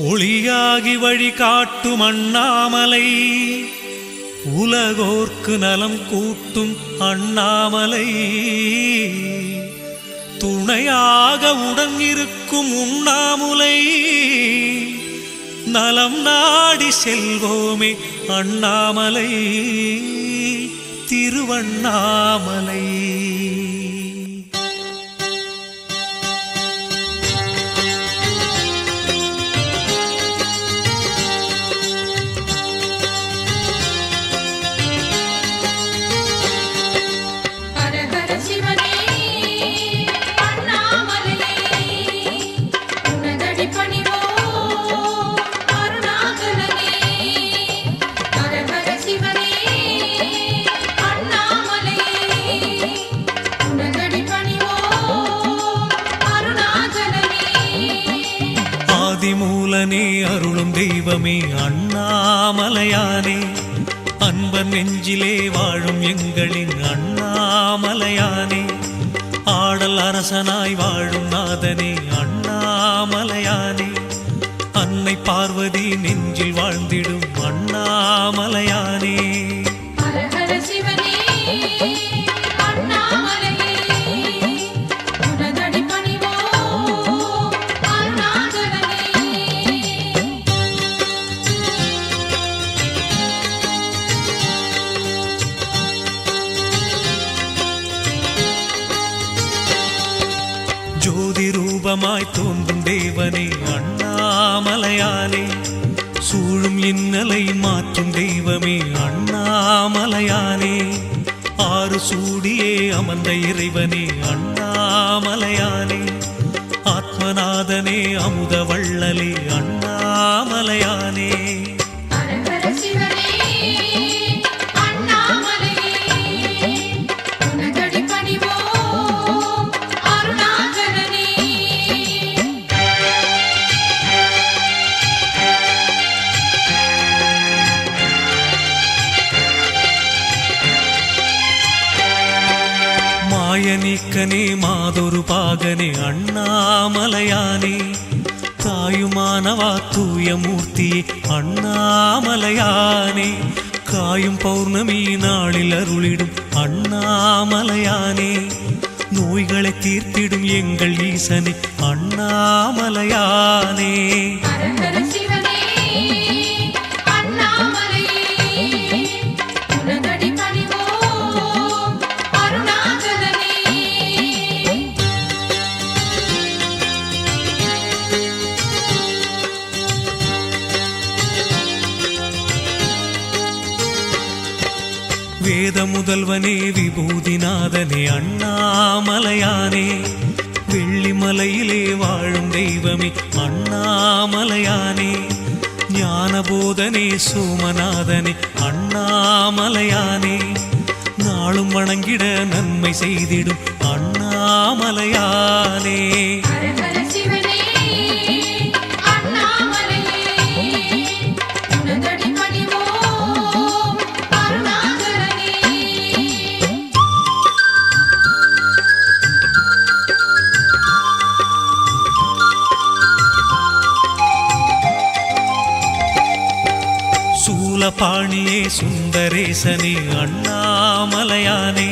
ஒளியாகி வழி காட்டும் அண்ணாமலை, உலகோர்க்கு நலம் கூட்டும் அண்ணாமலை, துணையாக உடன் இருக்கும் உண்ணாமுலை, நலம் நாடி செல்வோமே அண்ணாமலை, திருவண்ணாமலை. ஆதிமூலனே அருளும் தெய்வமே அண்ணாமலையானே, அன்பர் நெஞ்சிலே வாழும் எங்களின் அண்ணாமலையானே, ஆடல் அரசனாய் வாழும் நாதனே அண்ணாமலையானே, அன்னை பார்வதி நெஞ்சில் வாழ்ந்திடும் அண்ணாமலையானே. ஜோதி ரூபமாய் தோன்றும் தேவனே அண்ணாமலையானே, சூழும் இன்னலை மாற்றும் தெய்வமே அண்ணாமலையானே, ஆறு சூடியே அமர்ந்த இறைவனே அண்ணாமலையானே, ஆத்மநாதனே அமுத வள்ளலே அண்ணாமலையானே. மாயநீக்கனே மாதொரு பாகனே அண்ணாமலையானே, தாயுமானவா தூய மூர்த்தியே அண்ணாமலையானே, காயும் பௌர்ணமி நாளில் அருளிடும் அண்ணாமலையானே, நோய்களை தீர்த்திடும் எங்கள் ஈசனே அண்ணாமலையானே. வேத முதல்வனே விபூதிநாதனே அண்ணாமலையானே, வெள்ளிமலையிலே வாழும் தெய்வமே அண்ணாமலையானே, ஞானபோதனே சோமநாதனே அண்ணாமலையானே, நாளும் வணங்கிட நன்மை செய்திடும் அண்ணாமலையானே. சூலபாணியே சுந்தரேசனே அண்ணாமலையானே,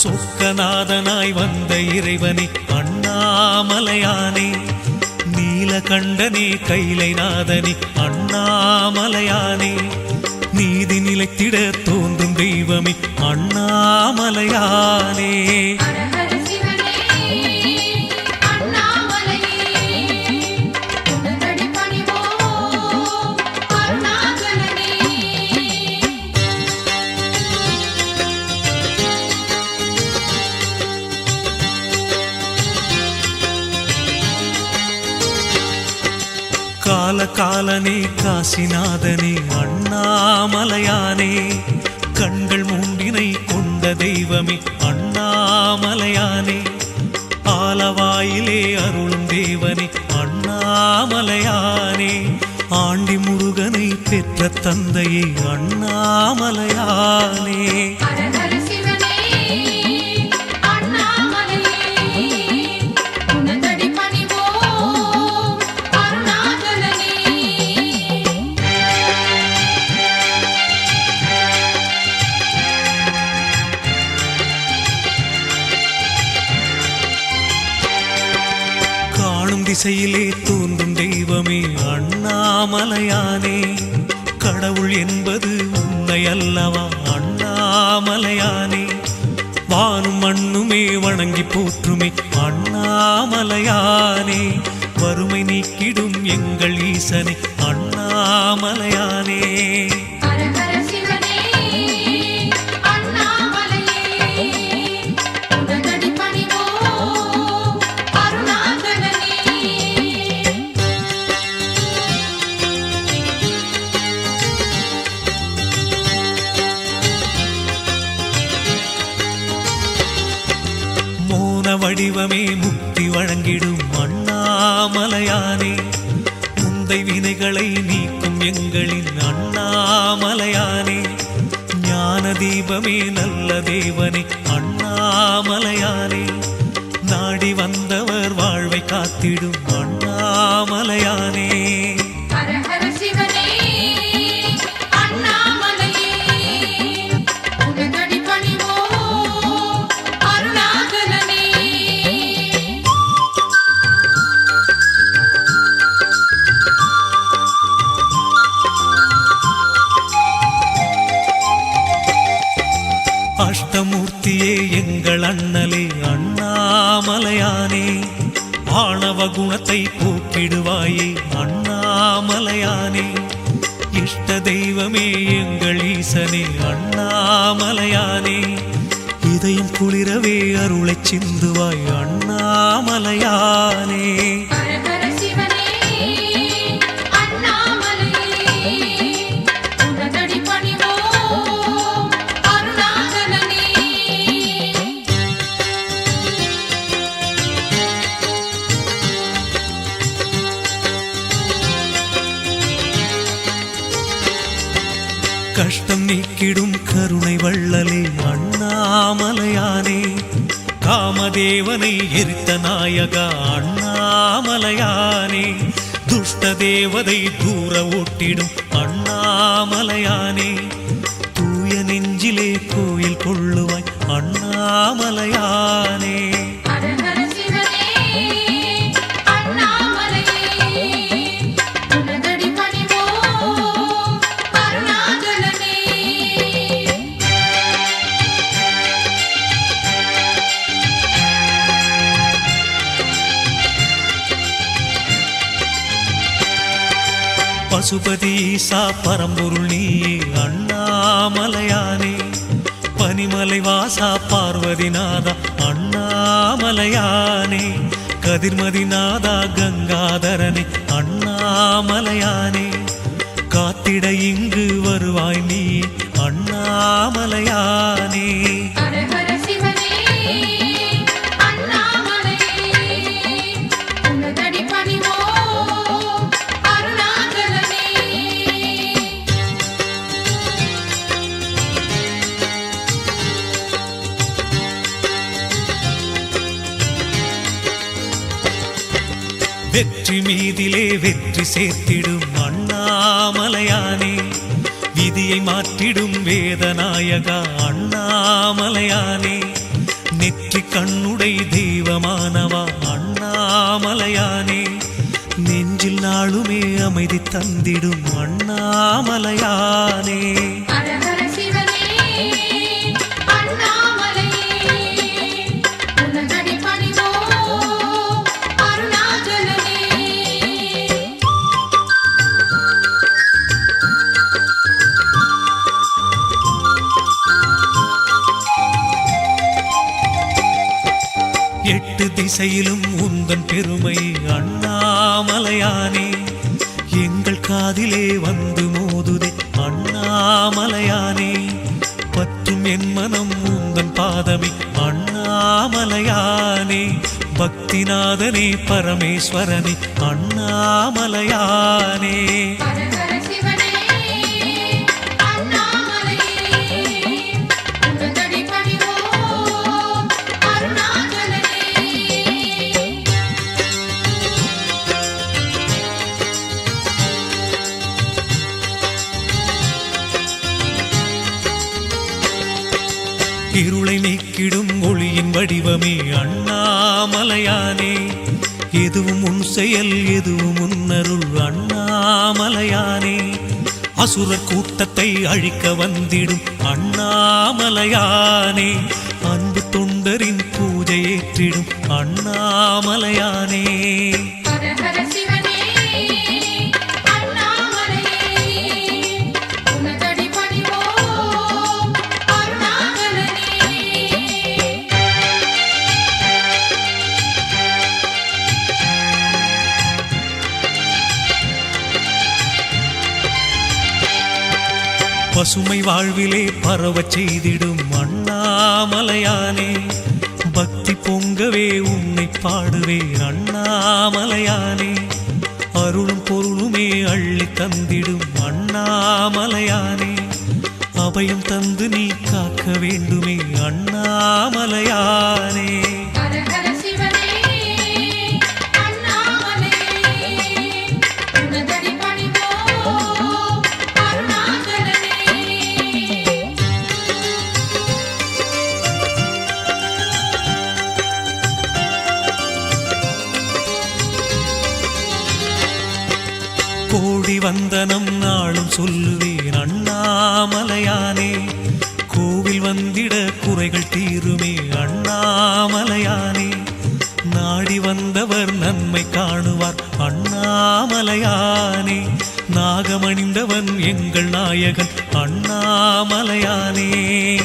சொக்கநாதனாய் வந்த இறைவனே அண்ணாமலையானே, நீலகண்டனே கைலைநாதனே அண்ணாமலையானே, நீதி நிலைத்திட தோன்றும் தெய்வமே அண்ணாமலையானே. காலகாலனே காசிநாதனே அண்ணாமலையானே, கண்கள் மூண்டினை கொண்ட தெய்வமே அண்ணாமலையானே, ஆலவாயிலே அருளும் தேவனே அண்ணாமலையானே, ஆண்டி முருகனை பெற்ற தந்தையே அண்ணாமலையானே. அண்ணாமலையே திசையிலே தோன்றும் தெய்வமே அண்ணாமலையானே. கடவுள் என்பது உன்னை அல்லவா அண்ணாமலையானே. வானும் மண்ணுமே வணங்கி போற்றுமே அண்ணாமலையானே. வறுமை நீக்கிடும் எங்கள் ஈசனே அண்ணாமலையானே. வடிவமே முக்தி வழங்கிடும் அண்ணாமலையானே. முந்தை வினைகளை நீக்கும் எங்களின் அண்ணாமலையானே. ஞான தீபமே நல்ல தேவனே அண்ணாமலையானே. நாடி வந்தவர் வாழ்வை காத்திடும் அண்ணாமலையானே. அஷ்டமூர்த்தியே எங்கள் அண்ணலே அண்ணாமலையானே. ஆணவ குணத்தை போக்கிடுவாயே அண்ணாமலையானே. இஷ்ட தெய்வமே எங்கள் ஈசனே அண்ணாமலையானே. இதயம் குளிரவே அருளைச் சிந்துவாய் அண்ணாமலையானே. கஷ்டம் நீக்கிடும் கருணை வள்ளலே அண்ணாமலையானே. காமதேவனை எரித்த நாயகா அண்ணாமலையானே. துஷ்ட தேவதை தூர ஓட்டிடும் அண்ணாமலையானே. தூய நெஞ்சிலே கோயில் கொள்ளுவாய் அண்ணாமலையானே. பசுபதி ஈசா பரம்பொருள் நீயே அண்ணாமலையானே. பனிமலை வாசா பார்வதிநாதா அண்ணாமலையானே. கதிர்மதிநாதா கங்காதரனே அண்ணாமலையானே. காத்திட இங்கு வருவாய் நீ அண்ணாமலையானே. வெற்றி மீதிலே வெற்றி சேர்த்திடும் அண்ணாமலையானே. விதியை மாற்றிடும் வேதநாயகா அண்ணாமலையானே. நெற்றி கண்ணுடை தெய்வமானவா அண்ணாமலையானே. நெஞ்சில் நாளுமே அமைதி தந்திடும் அண்ணாமலையானே. எட்டு திசையிலும் உந்தன் பெருமை அண்ணாமலையானே. எங்கள் காதிலே வந்து மோதுதே அண்ணாமலையானே. பற்றும் என் மனம் உந்தன் பாதமே அண்ணாமலையானே. பக்திநாதனே பரமேஸ்வரனே அண்ணாமலையானே. இருளை நீக்கிடும் ஒளியின் வடிவமே அண்ணாமலையானே. எதுவும் உன் செயல் எதுவும் உன்னருள் அண்ணாமலையானே. அசுரர் கூட்டத்தை அழிக்க வந்திடும் அண்ணாமலையானே. அன்பு தொண்டரின் பூஜை ஏற்றிடும் அண்ணாமலையானே. பசுமை வாழ்விலே பரவச் செய்திடும் அண்ணாமலையானே. பக்தி பொங்கவே உன்னை பாடுவே அண்ணாமலையானே. அருளும் பொருளுமே அள்ளி தந்திடும் அண்ணாமலையானே. அபயம் தந்து நீ காக்க வேண்டுமே அண்ணாமலையானே. கோடி வந்தனம் நாளும் சொல்லுவேன் அண்ணாமலையானே. கோவில் வந்திட குறைகள் தீருமே அண்ணாமலையானே. நாடி வந்தவர் நன்மை காணுவார் அண்ணாமலையானே. நாகமணிந்தவன் எங்கள் நாயகன் அண்ணாமலையானே.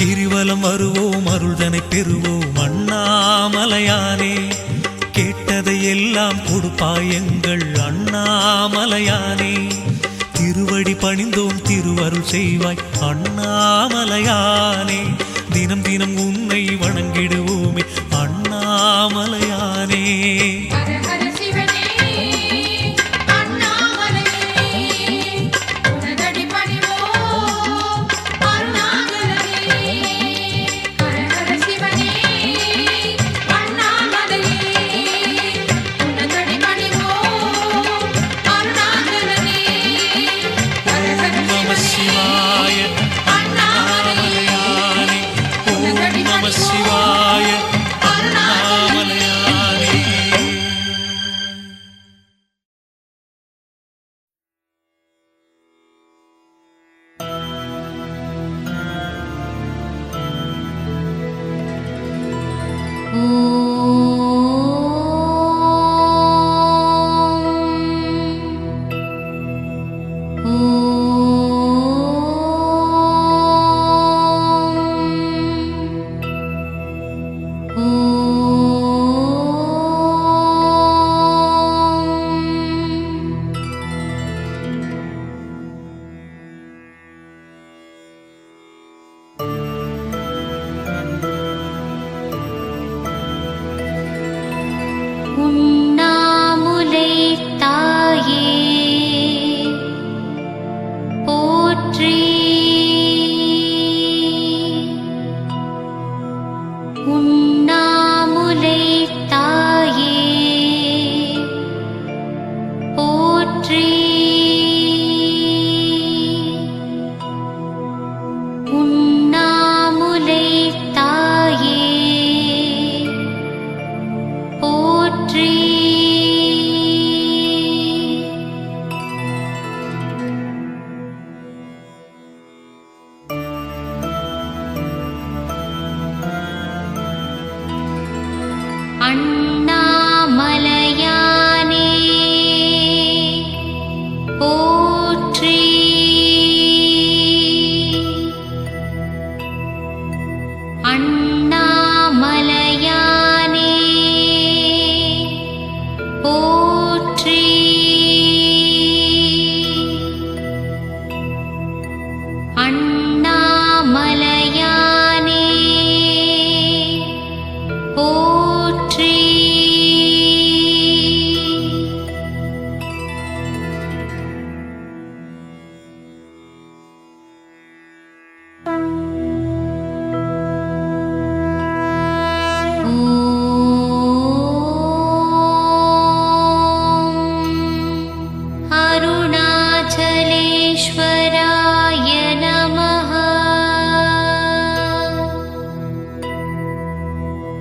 கிரிவலம் வருவோம் அருள்தனை பெறுவோம் அண்ணாமலையானே. கேட்டதை எல்லாம் கொடுப்பாய் எங்கள் அண்ணாமலையானே. திருவடி பணிந்தோம் திருவருள் செய்வாய் அண்ணாமலையானே. தினம் தினம் உன்னை வணங்கிடுவோமே அண்ணாமலையானே.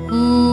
ஓம்